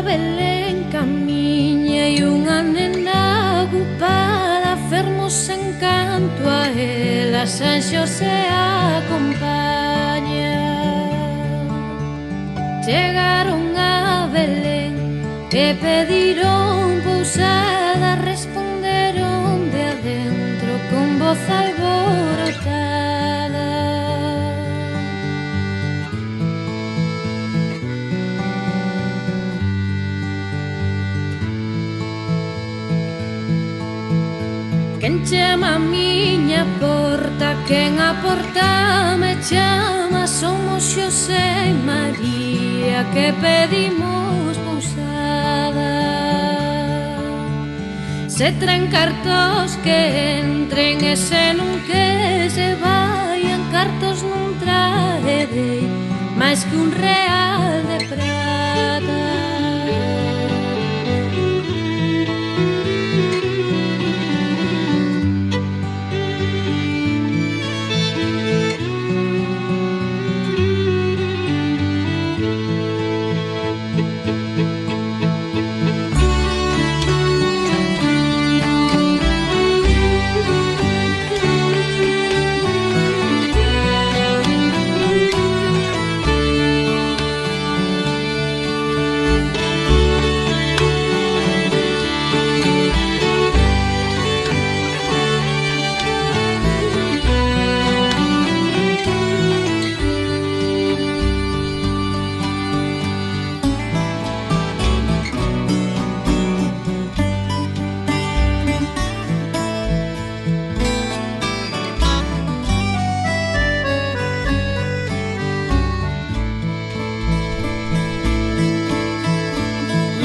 Belén camiña e unha nena ocupada, fermos encanto a ela, San Xosé acompaña. Chegaron a Belén e pediron pousada, responderon de adentro con voz alborotada. Quen chama a miña porta, quen a porta me chama, somos Xosé e María que pedimos pousada. Se traen cartos que entren e se non que se vayan, cartos non traerei máis que un real de prata.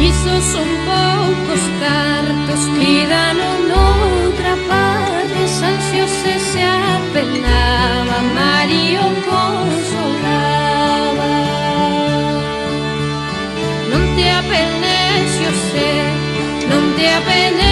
Iso son poucos cartos, pídano noutra parte. San Xosé se apenaba, María o consolaba. Non te apenes, Xosé, non te apenes.